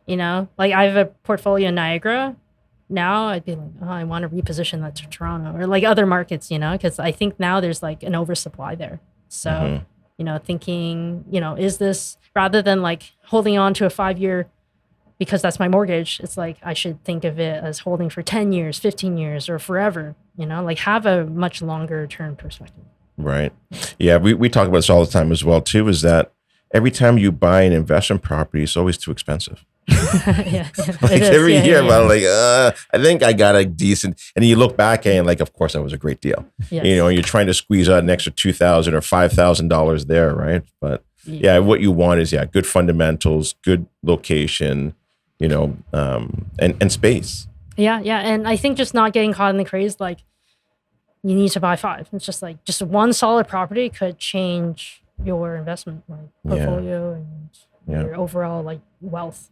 I have a portfolio in Niagara. Now I'd be like, oh, I want to reposition that to Toronto or like other markets, because I think now there's like an oversupply there. So, thinking, is this rather than like holding on to a 5-year because that's my mortgage, it's like I should think of it as holding for 10 years, 15 years or forever, like have a much longer term perspective. Right. Yeah. We talk about this all the time as well too, is that every time you buy an investment property, it's always too expensive. Like every year, I think I got a decent, and you look back and like, of course that was a great deal. Yes. You're trying to squeeze out an extra $2,000 or $5,000 there, right? But what you want is good fundamentals, good location, and space. Yeah, and I think just not getting caught in the craze, like you need to buy 5. It's just like just one solid property could change your investment portfolio and your overall like wealth.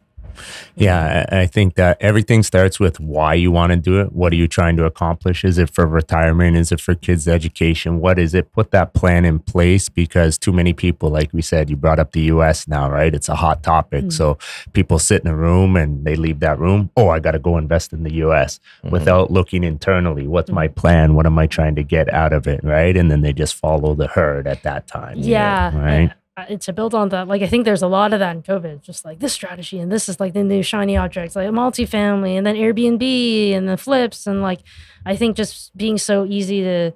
Yeah, I think that everything starts with why you want to do it. What are you trying to accomplish? Is it for retirement? Is it for kids' education? What is it? Put that plan in place, because too many people, like we said, you brought up the US now, right? It's a hot topic. So people sit in a room and they leave that room. Oh, I got to go invest in the US without looking internally. What's my plan? What am I trying to get out of it, right? And then they just follow the herd at that time. Yeah. Right. To build on that, like I think there's a lot of that in COVID, just like this strategy and this is like the new shiny objects, like multifamily and then Airbnb and the flips, and like I think just being so easy to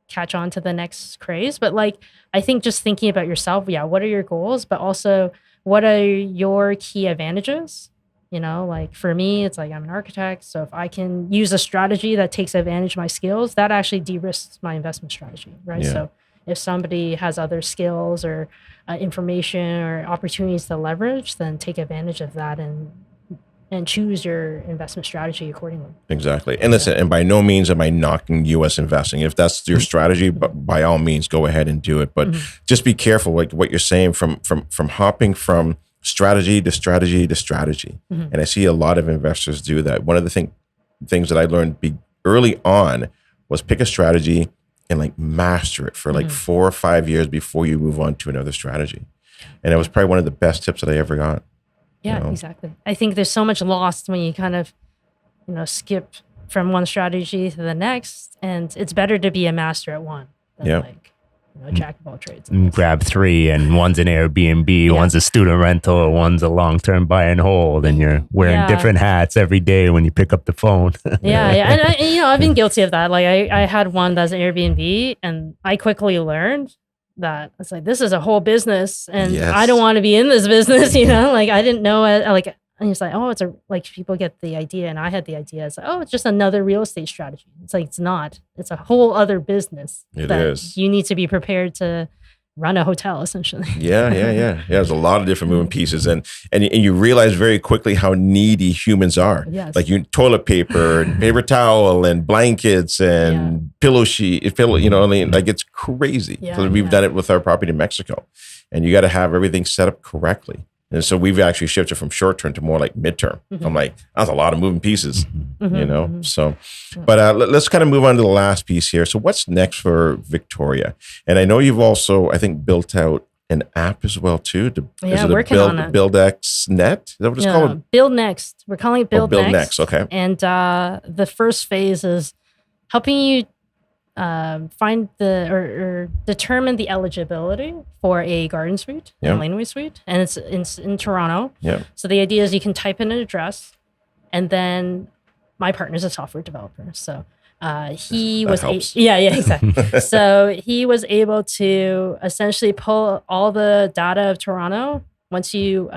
catch on to the next craze. But like I think just thinking about yourself, what are your goals, but also what are your key advantages? Like for me, it's like I'm an architect, so if I can use a strategy that takes advantage of my skills, that actually de-risks my investment strategy, right? So if somebody has other skills or information or opportunities to leverage, then take advantage of that and choose your investment strategy accordingly. Exactly. And listen, and by no means am I knocking U.S. investing. If that's your strategy, by all means, go ahead and do it. But just be careful, like what you're saying, from hopping from strategy to strategy to strategy. And I see a lot of investors do that. One of the things that I learned early on was pick a strategy and like master it for like 4 or 5 years before you move on to another strategy. And it was probably one of the best tips that I ever got. Yeah, exactly. I think there's so much lost when you kind of, skip from one strategy to the next. And it's better to be a master at one than like a jack of all trades. Grab 3 and one's an Airbnb, one's a student rental, one's a long-term buy and hold, and you're wearing different hats every day when you pick up the phone. And I've been guilty of that. Like I had one that's an Airbnb, and I quickly learned that it's like, this is a whole business, and I don't want to be in this business, like I didn't know and it's like, oh, it's people get the idea, and I had the idea. It's like, oh, it's just another real estate strategy. It's like, it's not. It's a whole other business. It is. You need to be prepared to run a hotel, essentially. Yeah. There's a lot of different moving pieces, and you realize very quickly how needy humans are. Yes. Like toilet paper, and paper towel, and blankets, and pillow sheet. Like it's crazy. Because we've done it with our property in Mexico. and you got to have everything set up correctly. And so we've actually shifted from short term to more like midterm. I'm like, that's a lot of moving pieces, you know? So, but let's kind of move on to the last piece here. So what's next for Victoria? And I know you've also, I think, built out an app as well too. Working on it. BuildXNet? Is that what it's called? Build Next. We're calling it Build Next. Okay. And the first phase is helping you find or determine the eligibility for a garden suite, a laneway suite, and it's in Toronto. Yeah. So the idea is you can type in an address, and then my partner's a software developer, so exactly. So he was able to essentially pull all the data of Toronto once you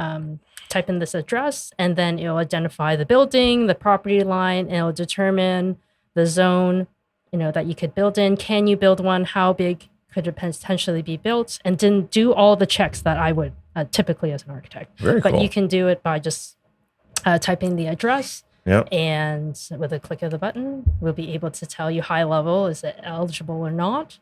type in this address, and then it'll identify the building, the property line, and it'll determine the zone, that you could build in. Can you build one? How big could it potentially be built? And then do all the checks that I would typically as an architect. Very cool. But you can do it by just typing the address. Yep. And with a click of the button, we'll be able to tell you high level, is it eligible or not?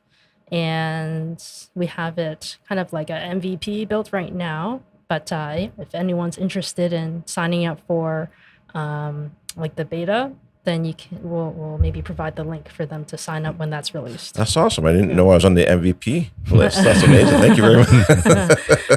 And we have it kind of like a MVP built right now. But if anyone's interested in signing up for like the beta, then we'll maybe provide the link for them to sign up when that's released. That's awesome. I didn't know I was on the MVP list. That's amazing. Thank you very much.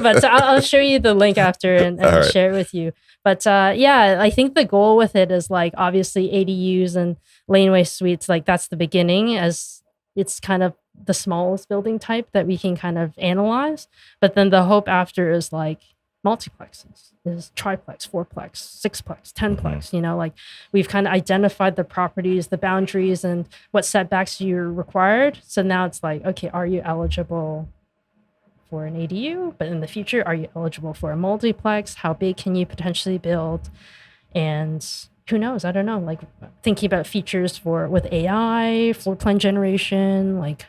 But I'll show you the link after and share it with you. But I think the goal with it is like obviously ADUs and laneway suites, like that's the beginning, as it's kind of the smallest building type that we can kind of analyze. But then the hope after is like multiplexes, is triplex, fourplex, sixplex, 10plex. Like we've kind of identified the properties, the boundaries, and what setbacks you're required. So now it's like, okay, are you eligible for an ADU? But in the future, are you eligible for a multiplex? How big can you potentially build? And who knows? I don't know. Like thinking about features with AI, floor plan generation, like,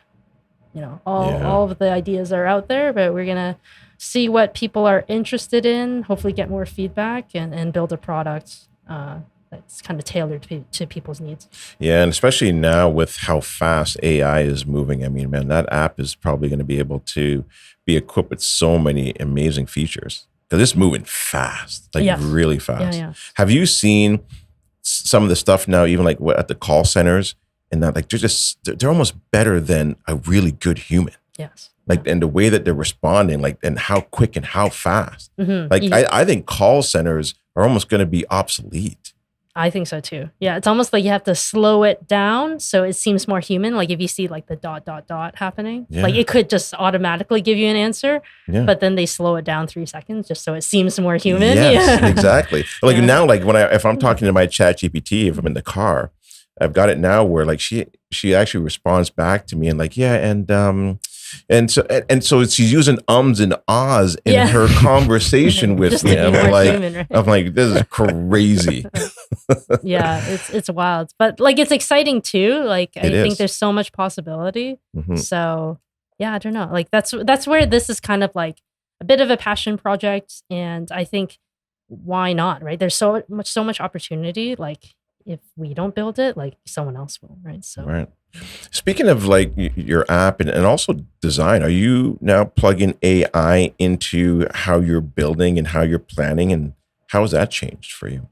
all of the ideas are out there, but we're going to see what people are interested in, hopefully get more feedback and build a product that's kind of tailored to people's needs. Yeah, and especially now with how fast AI is moving. I mean, man, that app is probably going to be able to be equipped with so many amazing features because it's moving fast, really fast. Yeah. Have you seen some of the stuff now, even like at the call centers, and that like they're almost better than a really good human. Yes. Like, and the way that they're responding, like, and how quick and how fast. Like, I think call centers are almost going to be obsolete. I think so too. Yeah, it's almost like you have to slow it down so it seems more human. Like if you see like the ... happening, like it could just automatically give you an answer, but then they slow it down 3 seconds just so it seems more human. Yes, exactly. Like now, like if I'm talking to my chat GPT, if I'm in the car, I've got it now where like she actually responds back to me and like, and so she's using ums and ahs in her conversation with me. I'm like, this is crazy. It's wild, but like it's exciting too. Like I think there's so much possibility. So I don't know. Like that's where this is kind of like a bit of a passion project, and I think why not? Right? There's so much opportunity. Like if we don't build it, like someone else will. Right? So. Right. Speaking of like your app and also design, are you now plugging AI into how you're building and how you're planning, and how has that changed for you?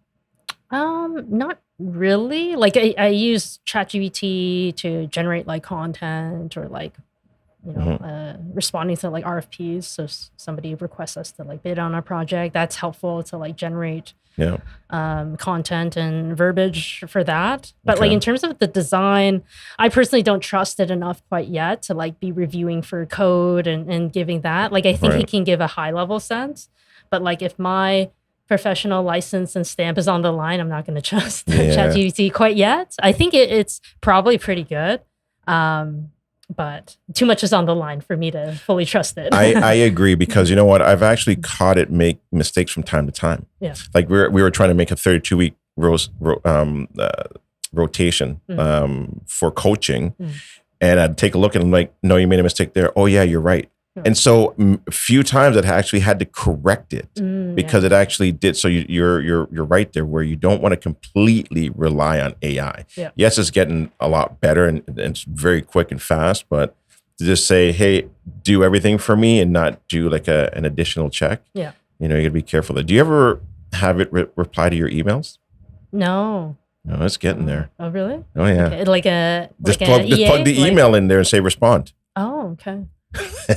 Not really. Like I use ChatGPT to generate like content or like, responding to like RFPs. So somebody requests us to like bid on a project. That's helpful to like generate content and verbiage for that. But like in terms of the design, I personally don't trust it enough quite yet to like be reviewing for code and giving that. Like I think he can give a high level sense, but like if my professional license and stamp is on the line, I'm not going to trust ChatGPT quite yet. I think it's probably pretty good. But too much is on the line for me to fully trust it. I agree, because you know what? I've actually caught it make mistakes from time to time. Yeah. Like we were trying to make a 32-week rotation for coaching, and I'd take a look and I'm like, no, you made a mistake there. Oh yeah, you're right. And so a few times I actually had to correct it because it actually did. So you're right there, where you don't want to completely rely on AI. Yeah. Yes, it's getting a lot better and it's very quick and fast, but to just say, hey, do everything for me and not do like an additional check. Yeah. You know, you gotta be careful. Do you ever have it reply to your emails? No. No, it's getting there. Oh, really? Oh, yeah. Okay. Like a just plug the email in there and say respond. Oh, okay.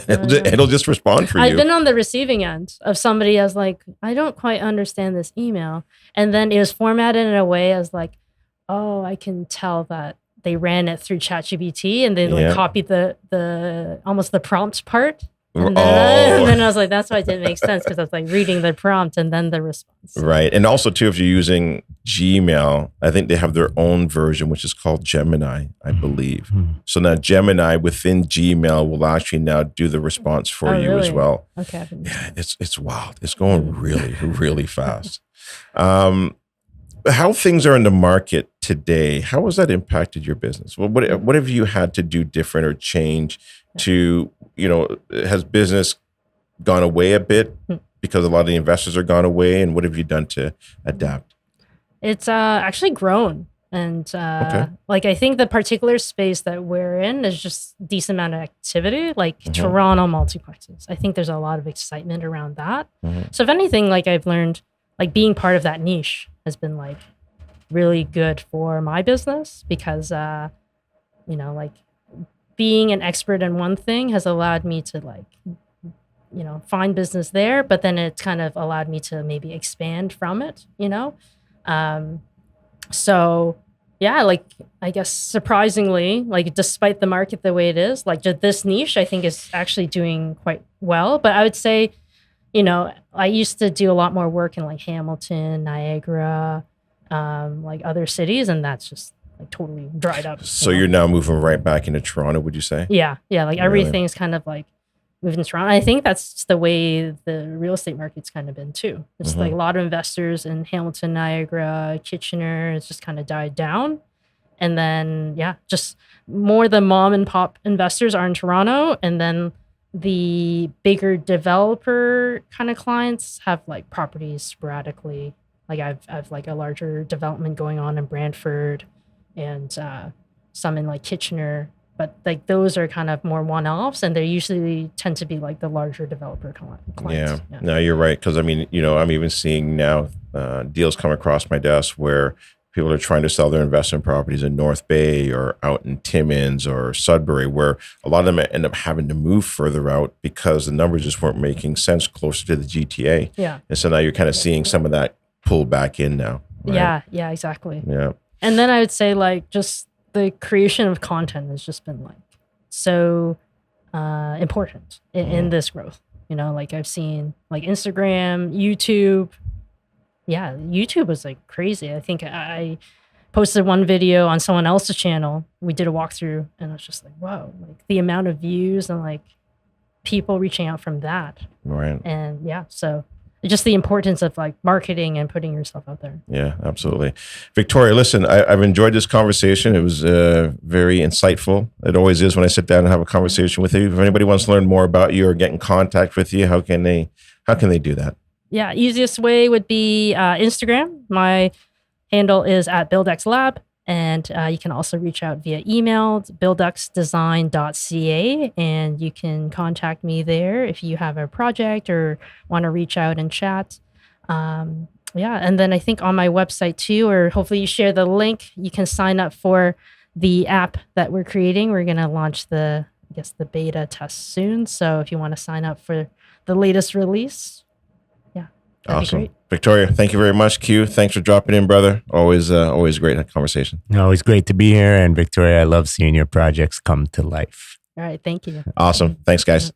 It'll just respond for you. I've been on the receiving end of somebody as like, I don't quite understand this email. And then it was formatted in a way as like, oh, I can tell that they ran it through ChatGPT and they like copied the almost the prompt part. And then I was like, that's why it didn't make sense, because I was like reading the prompt and then the response. Right. And also too, if you're using Gmail, I think they have their own version, which is called Gemini, I believe. So now Gemini within Gmail will actually now do the response for you as well. Okay. Yeah, it's wild. It's going really, really fast. How things are in the market today, how has that impacted your business? Well, what have you had to do different or change to, has business gone away a bit because a lot of the investors are gone away, and what have you done to adapt? It's actually grown. And like, I think the particular space that we're in is just decent amount of activity, like Toronto multiplexes. I think there's a lot of excitement around that. So if anything, like I've learned, like being part of that niche has been like really good for my business, because, like being an expert in one thing has allowed me to like, find business there, but then it's kind of allowed me to maybe expand from it, So yeah, like I guess surprisingly, like despite the market the way it is, like this niche I think is actually doing quite well. But I would say, I used to do a lot more work in like Hamilton, Niagara, like other cities, and that's just like totally dried up. So you're now moving right back into Toronto, would you say? Yeah. Like everything's kind of like moving to Toronto. I think that's the way the real estate market's kind of been too. It's like a lot of investors in Hamilton, Niagara, Kitchener. It's just kind of died down. And then, just more the mom and pop investors are in Toronto. And then the bigger developer kind of clients have like properties sporadically. Like I've like a larger development going on in Brantford and some in like Kitchener. But like those are kind of more one-offs, and they usually tend to be like the larger developer clients. Yeah. No, you're right. Because I mean, I'm even seeing now deals come across my desk where people are trying to sell their investment properties in North Bay or out in Timmins or Sudbury, where a lot of them end up having to move further out because the numbers just weren't making sense closer to the GTA. Yeah. And so now you're kind of seeing some of that pull back in now. Right? Yeah, exactly. Yeah. And then I would say like just the creation of content has just been like so important in this growth. Like I've seen like Instagram, YouTube. Yeah, YouTube was like crazy. I think I posted one video on someone else's channel. We did a walkthrough, and I was just like, whoa, like the amount of views and like people reaching out from that. Right. And so just the importance of like marketing and putting yourself out there. Yeah, absolutely. Victoria, listen, I've enjoyed this conversation. It was very insightful. It always is when I sit down and have a conversation with you. If anybody wants to learn more about you or get in contact with you, how can they do that? Yeah, easiest way would be Instagram. My handle is @BuildXLab. And you can also reach out via email, builduxdesign.ca, and you can contact me there if you have a project or want to reach out and chat. And then I think on my website too, or hopefully you share the link, you can sign up for the app that we're creating. We're going to launch the beta test soon. So if you want to sign up for the latest release, awesome. Victoria, thank you very much. Q, thanks for dropping in, brother. Always great conversation. Always great to be here. And Victoria, I love seeing your projects come to life. All right. Thank you. Awesome. Thanks, guys.